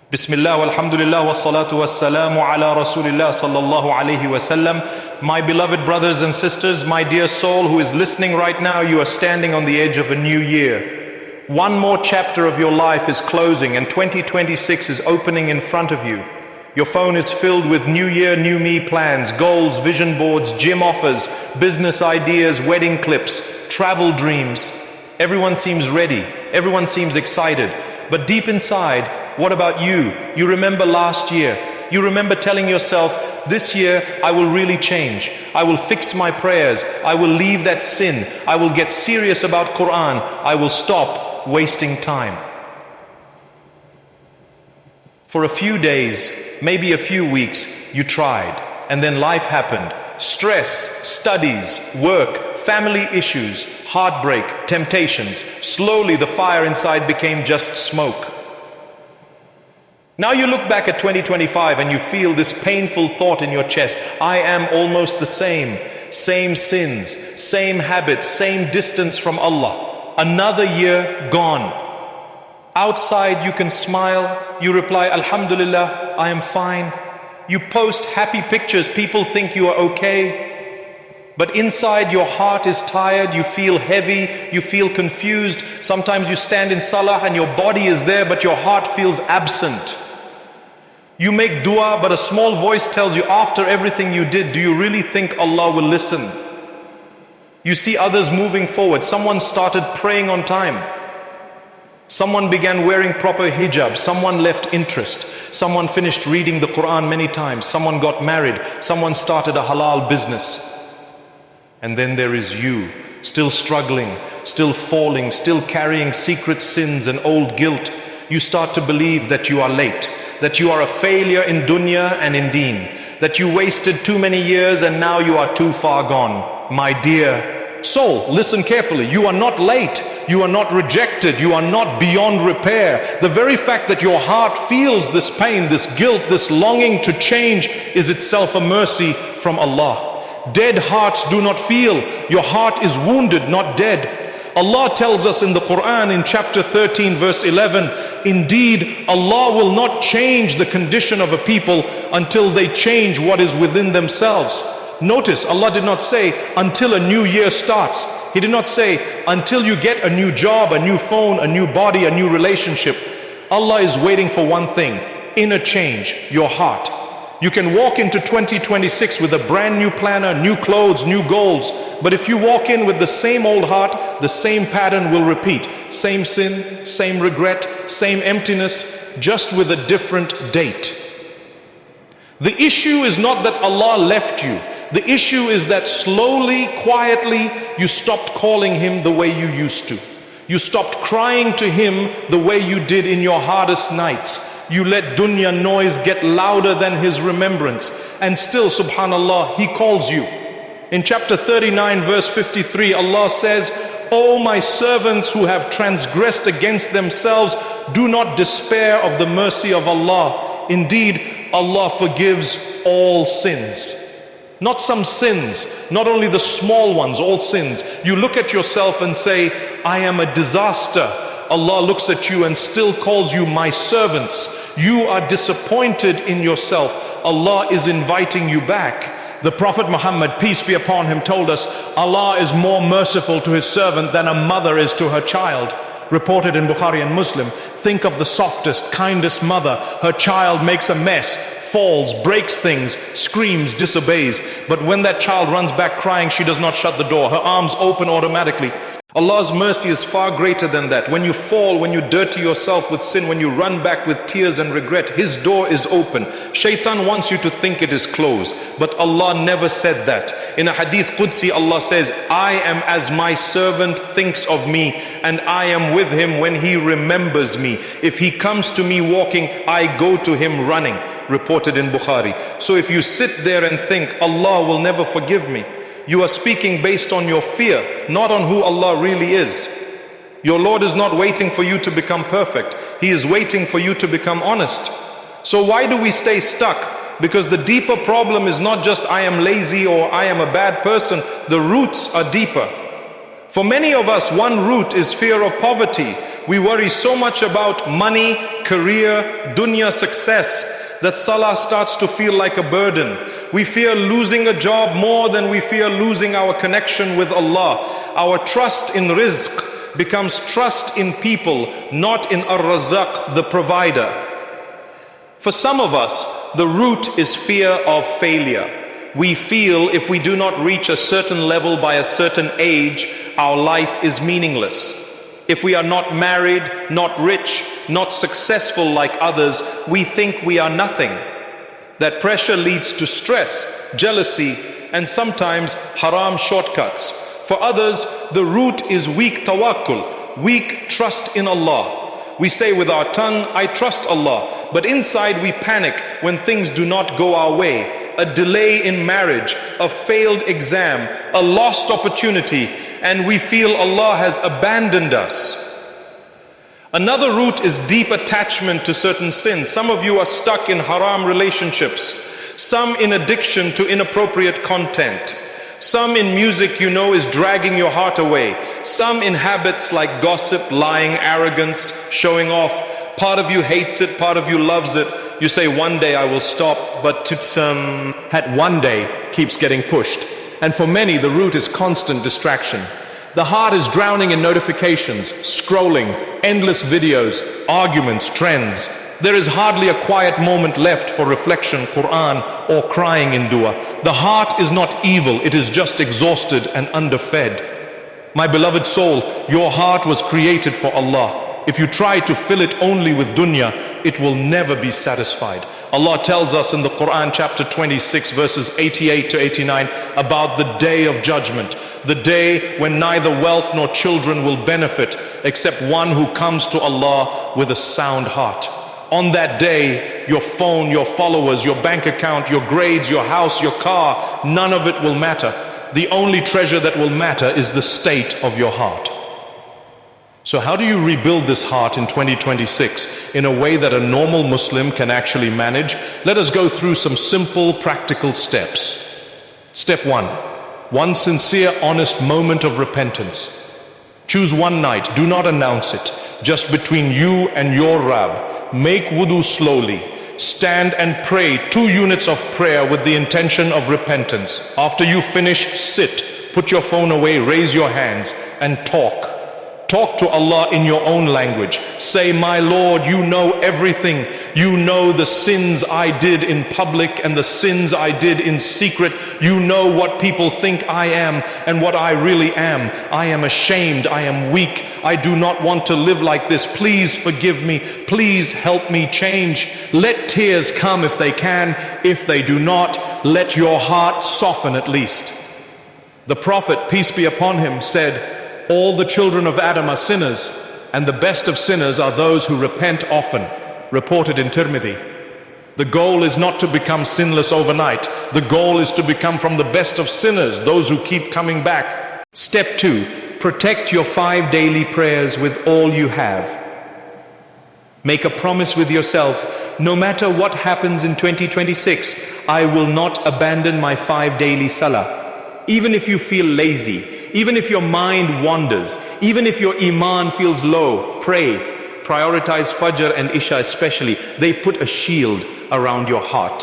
Bismillah, walhamdulillah, wassalatu wassalamu ala rasulillah sallallahu alayhi wasallam. My beloved brothers and sisters, my dear soul who is listening right now, you are standing on the edge of a new year. One more chapter of your life is closing and 2026 is opening in front of you. Your phone is filled with new year, new me plans, goals, vision boards, gym offers, business ideas, wedding clips, travel dreams. Everyone seems ready. Everyone seems excited. But deep inside, what about you? You remember last year. You remember telling yourself, this year I will really change. I will fix my prayers. I will leave that sin. I will get serious about Quran. I will stop wasting time. For a few days, maybe a few weeks, you tried. And then life happened. Stress, studies, work, family issues, heartbreak, temptations. Slowly the fire inside became just smoke. Now you look back at 2025 and you feel this painful thought in your chest. I am almost the same. Same sins, same habits, same distance from Allah. Another year gone. Outside you can smile. You reply, Alhamdulillah, I am fine. You post happy pictures. People think you are okay. But inside your heart is tired. You feel heavy. You feel confused. Sometimes you stand in salah and your body is there but your heart feels absent. You make dua, but a small voice tells you after everything you did, do you really think Allah will listen? You see others moving forward. Someone started praying on time. Someone began wearing proper hijab. Someone left interest. Someone finished reading the Quran many times. Someone got married. Someone started a halal business. And then there is you, still struggling, still falling, still carrying secret sins and old guilt. You start to believe that you are late, that you are a failure in dunya and in deen, that you wasted too many years and now you are too far gone. My dear soul, listen carefully. You are not late. You are not rejected. You are not beyond repair. The very fact that your heart feels this pain, this guilt, this longing to change is itself a mercy from Allah. Dead hearts do not feel. Your heart is wounded, not dead. Allah tells us in the Quran in chapter 13 verse 11, indeed Allah will not change the condition of a people until they change what is within themselves. Notice Allah did not say until a new year starts. He did not say until you get a new job, a new phone, a new body, a new relationship. Allah is waiting for one thing, inner change, your heart. You can walk into 2026 with a brand new planner, new clothes, new goals. But if you walk in with the same old heart, the same pattern will repeat. Same sin, same regret, same emptiness, just with a different date. The issue is not that Allah left you. The issue is that slowly, quietly, you stopped calling Him the way you used to. You stopped crying to Him the way you did in your hardest nights. You let dunya noise get louder than His remembrance. And still, subhanallah, He calls you. In chapter 39, verse 53, Allah says, O my servants who have transgressed against themselves, do not despair of the mercy of Allah. Indeed, Allah forgives all sins. Not some sins, not only the small ones, all sins. You look at yourself and say, I am a disaster. Allah looks at you and still calls you my servants. You are disappointed in yourself. Allah is inviting you back. The Prophet Muhammad, peace be upon him, told us, Allah is more merciful to His servant than a mother is to her child. Reported in Bukhari and Muslim. Think of the softest, kindest mother. Her child makes a mess, falls, breaks things, screams, disobeys. But when that child runs back crying, she does not shut the door. Her arms open automatically. Allah's mercy is far greater than that. When you fall, when you dirty yourself with sin, when you run back with tears and regret, His door is open. Shaytan wants you to think it is closed, but Allah never said that. In a hadith Qudsi, Allah says, I am as my servant thinks of me, and I am with him when he remembers me. If he comes to me walking, I go to him running. Reported in Bukhari. So if you sit there and think, Allah will never forgive me, you are speaking based on your fear, not on who Allah really is. Your Lord is not waiting for you to become perfect. He is waiting for you to become honest. So why do we stay stuck? Because the deeper problem is not just I am lazy or I am a bad person. The roots are deeper. For many of us, one root is fear of poverty. We worry so much about money, career, dunya success, that salah starts to feel like a burden. We fear losing a job more than we fear losing our connection with Allah. Our trust in rizq becomes trust in people, not in Ar-Razzaq, the provider. For some of us, the root is fear of failure. We feel if we do not reach a certain level by a certain age, our life is meaningless. If we are not married, not rich, not successful like others, we think we are nothing. That pressure leads to stress, jealousy, and sometimes haram shortcuts. For others, the root is weak tawakkul, weak trust in Allah. We say with our tongue, I trust Allah, but inside we panic when things do not go our way. A delay in marriage, a failed exam, a lost opportunity, and we feel Allah has abandoned us. Another root is deep attachment to certain sins. Some of you are stuck in haram relationships, some in addiction to inappropriate content, some in music you know is dragging your heart away, some in habits like gossip, lying, arrogance, showing off. Part of you hates it, part of you loves it. You say one day I will stop, but that one day keeps getting pushed. And for many, the root is constant distraction. The heart is drowning in notifications, scrolling, endless videos, arguments, trends. There is hardly a quiet moment left for reflection, Quran, or crying in dua. The heart is not evil, it is just exhausted and underfed. My beloved soul, your heart was created for Allah. If you try to fill it only with dunya, it will never be satisfied. Allah tells us in the Quran chapter 26 verses 88 to 89 about the day of judgment, the day when neither wealth nor children will benefit except one who comes to Allah with a sound heart. On that day, your phone, your followers, your bank account, your grades, your house, your car, none of it will matter. The only treasure that will matter is the state of your heart. So how do you rebuild this heart in 2026 in a way that a normal Muslim can actually manage? Let us go through some simple, practical steps. Step 1. One sincere, honest moment of repentance. Choose one night, do not announce it, just between you and your Rabb. Make wudu slowly. Stand and pray 2 units of prayer with the intention of repentance. After you finish, sit, put your phone away, raise your hands and talk. Talk to Allah in your own language. Say, my Lord, you know everything. You know the sins I did in public and the sins I did in secret. You know what people think I am and what I really am. I am ashamed. I am weak. I do not want to live like this. Please forgive me. Please help me change. Let tears come if they can. If they do not, let your heart soften at least. The Prophet, peace be upon him, said, all the children of Adam are sinners, and the best of sinners are those who repent often. Reported in Tirmidhi. The goal is not to become sinless overnight. The goal is to become from the best of sinners, those who keep coming back. Step 2. Protect your 5 daily prayers with all you have. Make a promise with yourself, no matter what happens in 2026, I will not abandon my 5 daily salah. Even if you feel lazy, even if your mind wanders, even if your Iman feels low, pray. Prioritize Fajr and Isha especially. They put a shield around your heart.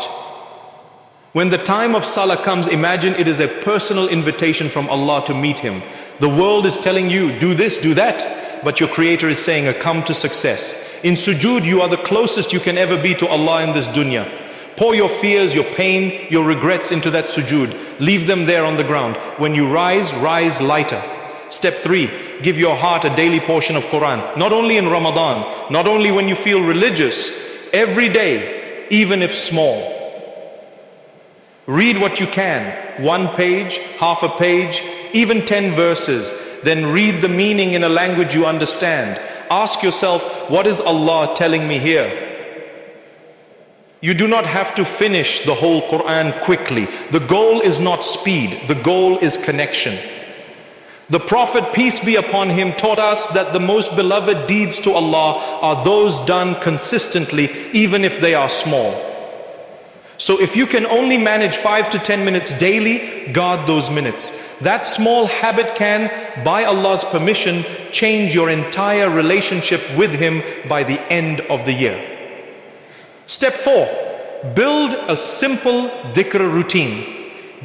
When the time of Salah comes, imagine it is a personal invitation from Allah to meet Him. The world is telling you, do this, do that. But your Creator is saying, come to success. In sujood, you are the closest you can ever be to Allah in this dunya. Pour your fears, your pain, your regrets into that sujood. Leave them there on the ground. When you rise, rise lighter. Step 3, give your heart a daily portion of Quran. Not only in Ramadan, not only when you feel religious, every day, even if small. Read what you can, 1 page, half a page, even 10 verses. Then read the meaning in a language you understand. Ask yourself, what is Allah telling me here? You do not have to finish the whole Quran quickly. The goal is not speed, the goal is connection. The Prophet, peace be upon him, taught us that the most beloved deeds to Allah are those done consistently, even if they are small. So if you can only manage 5 to 10 minutes daily, guard those minutes. That small habit can, by Allah's permission, change your entire relationship with Him by the end of the year. Step 4, build a simple dhikr routine.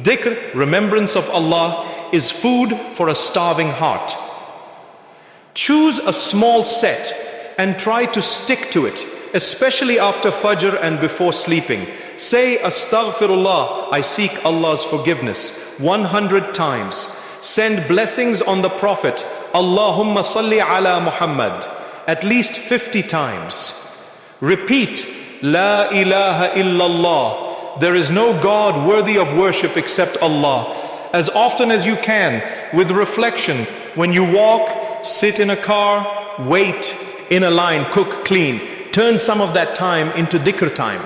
Dhikr, remembrance of Allah, is food for a starving heart. Choose a small set and try to stick to it, especially after Fajr and before sleeping. Say Astaghfirullah, I seek Allah's forgiveness, 100 times. Send blessings on the Prophet, Allahumma salli ala Muhammad, at least 50 times. Repeat, La ilaha illallah, there is no God worthy of worship except Allah, as often as you can, with reflection. When you walk, sit in a car, wait in a line, cook, clean. Turn some of that time into dhikr time.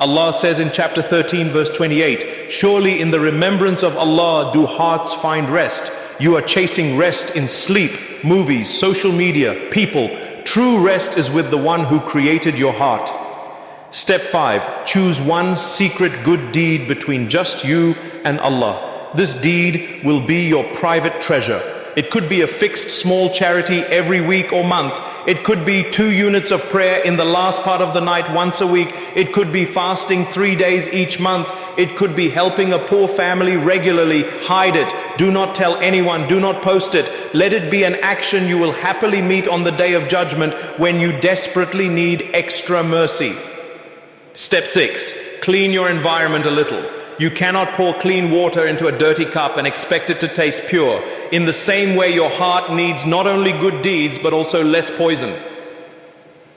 Allah says in chapter 13 verse 28, surely in the remembrance of Allah do hearts find rest. You are chasing rest in sleep, movies, social media, people. True rest is with the one who created your heart. Step 5, choose one secret good deed between just you and Allah. This deed will be your private treasure. It could be a fixed small charity every week or month. It could be 2 units of prayer in the last part of the night once a week. It could be fasting 3 days each month. It could be helping a poor family regularly. Hide it. Do not tell anyone. Do not post it. Let it be an action you will happily meet on the day of judgment when you desperately need extra mercy. Step 6, clean your environment a little. You cannot pour clean water into a dirty cup and expect it to taste pure. In the same way, your heart needs not only good deeds, but also less poison.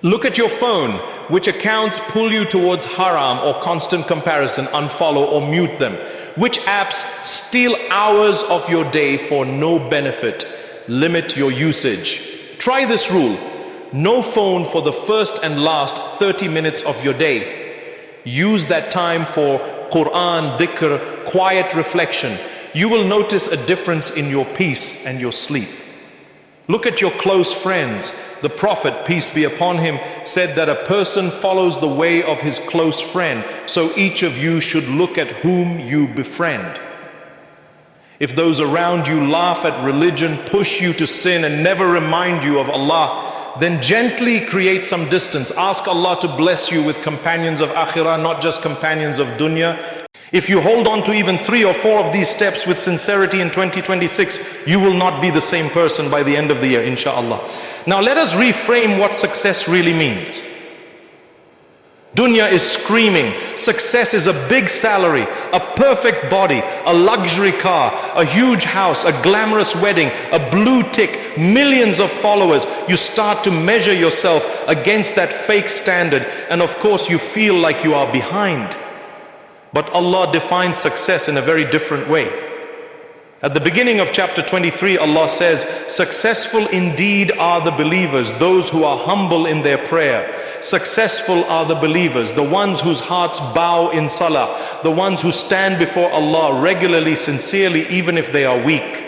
Look at your phone. Which accounts pull you towards haram or constant comparison? Unfollow or mute them. Which apps steal hours of your day for no benefit? Limit your usage. Try this rule. No phone for the first and last 30 minutes of your day. Use that time for Quran, dhikr, quiet reflection. You will notice a difference in your peace and your sleep. Look at your close friends. The Prophet, peace be upon him, said that a person follows the way of his close friend. So each of you should look at whom you befriend. If those around you laugh at religion, push you to sin, and never remind you of Allah, then gently create some distance. Ask Allah to bless you with companions of akhirah, not just companions of dunya. If you hold on to even 3 or 4 of these steps with sincerity in 2026, you will not be the same person by the end of the year, inshallah. Now let us reframe what success really means. Dunya is screaming. Success is a big salary, a perfect body, a luxury car, a huge house, a glamorous wedding, a blue tick, millions of followers. You start to measure yourself against that fake standard, and of course you feel like you are behind. But Allah defines success in a very different way. At the beginning of chapter 23, Allah says, successful indeed are the believers, those who are humble in their prayer. Successful are the believers, the ones whose hearts bow in salah, the ones who stand before Allah regularly, sincerely, even if they are weak.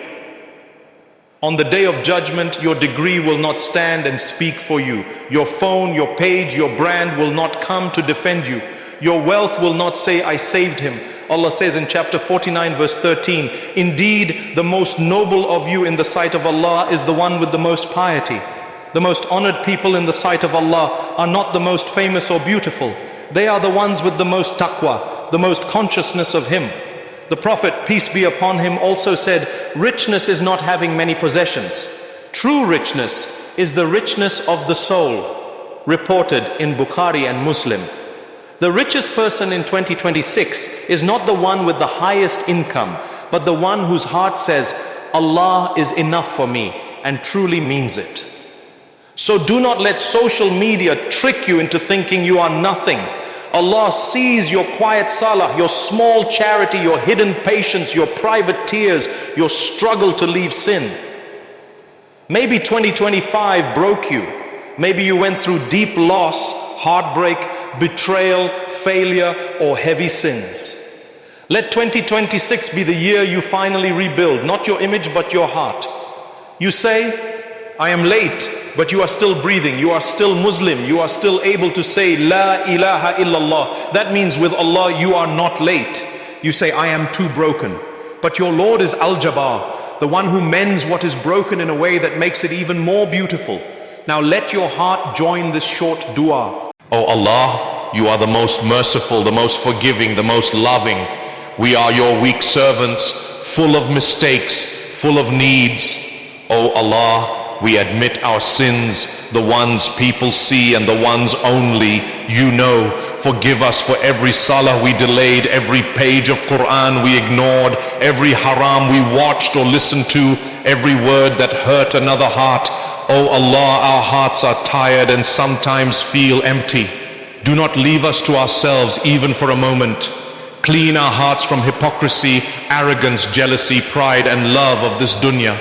On the day of judgment, your degree will not stand and speak for you. Your phone, your page, your brand will not come to defend you. Your wealth will not say, I saved him. Allah says in chapter 49 verse 13, indeed the most noble of you in the sight of Allah is the one with the most piety. The most honored people in the sight of Allah are not the most famous or beautiful. They are the ones with the most taqwa, the most consciousness of Him. The Prophet, peace be upon him, also said, richness is not having many possessions. True richness is the richness of the soul, reported in Bukhari and Muslim. The richest person in 2026 is not the one with the highest income, but the one whose heart says, Allah is enough for me, and truly means it. So do not let social media trick you into thinking you are nothing. Allah sees your quiet salah, your small charity, your hidden patience, your private tears, your struggle to leave sin. Maybe 2025 broke you. Maybe you went through deep loss, heartbreak, betrayal, failure, or heavy sins. Let 2026 be the year you finally rebuild, not your image but your heart. You say, I am late, but you are still breathing, you are still Muslim, you are still able to say La ilaha illallah. That means with Allah you are not late. You say, I am too broken. But your Lord is Al-Jabbar, the one who mends what is broken in a way that makes it even more beautiful. Now let your heart join this short dua. O Allah, you are the most merciful, the most forgiving, the most loving. We are your weak servants, full of mistakes, full of needs. O Allah, we admit our sins, the ones people see and the ones only you know. Forgive us for every salah we delayed, every page of Quran we ignored, every haram we watched or listened to, every word that hurt another heart. O Allah, our hearts are tired and sometimes feel empty. Do not leave us to ourselves even for a moment. Clean our hearts from hypocrisy, arrogance, jealousy, pride and love of this dunya.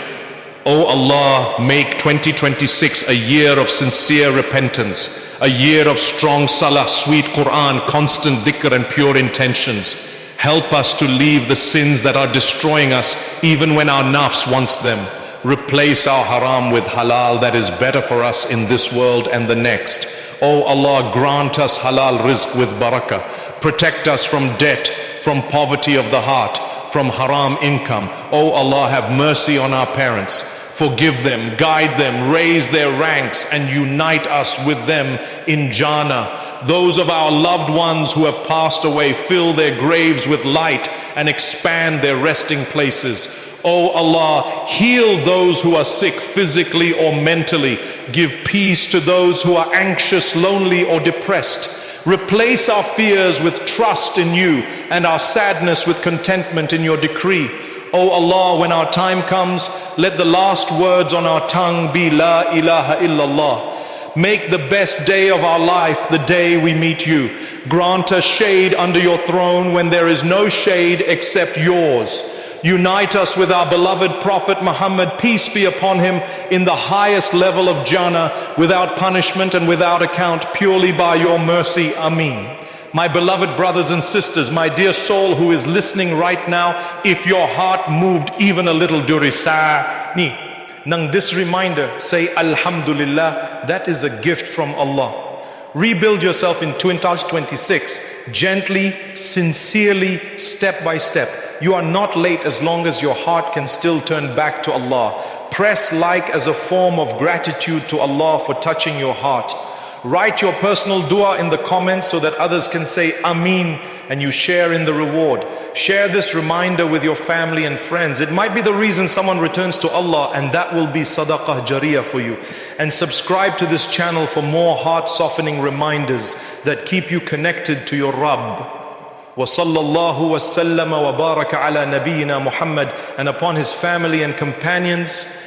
O Allah, make 2026 a year of sincere repentance, a year of strong salah, sweet Quran, constant dhikr and pure intentions. Help us to leave the sins that are destroying us even when our nafs wants them. Replace our haram with halal that is better for us in this world and the next. O Allah, grant us halal rizq with barakah. Protect us from debt, from poverty of the heart, from haram income. O Allah, have mercy on our parents. Forgive them, guide them, raise their ranks and unite us with them in Jannah. Those of our loved ones who have passed away, fill their graves with light and expand their resting places. O Allah, heal those who are sick physically or mentally. Give peace to those who are anxious, lonely or depressed. Replace our fears with trust in you and our sadness with contentment in your decree. O Allah, when our time comes, let the last words on our tongue be La ilaha illallah. Make the best day of our life the day we meet you. Grant us shade under your throne when there is no shade except yours. Unite us with our beloved Prophet Muhammad, peace be upon him, in the highest level of Jannah, without punishment and without account, purely by your mercy. Ameen. My beloved brothers and sisters, my dear soul who is listening right now, if your heart moved even a little durisani, nang this reminder, say Alhamdulillah, that is a gift from Allah. Rebuild yourself in 2026, gently, sincerely, step by step. You are not late as long as your heart can still turn back to Allah. Press like as a form of gratitude to Allah for touching your heart. Write your personal dua in the comments so that others can say Ameen and you share in the reward. Share this reminder with your family and friends. It might be the reason someone returns to Allah, and that will be sadaqah jariyah for you. And subscribe to this channel for more heart-softening reminders that keep you connected to your Rabb. وصلى الله وسلم وبارك على نبينا Muhammad, and upon his family and companions.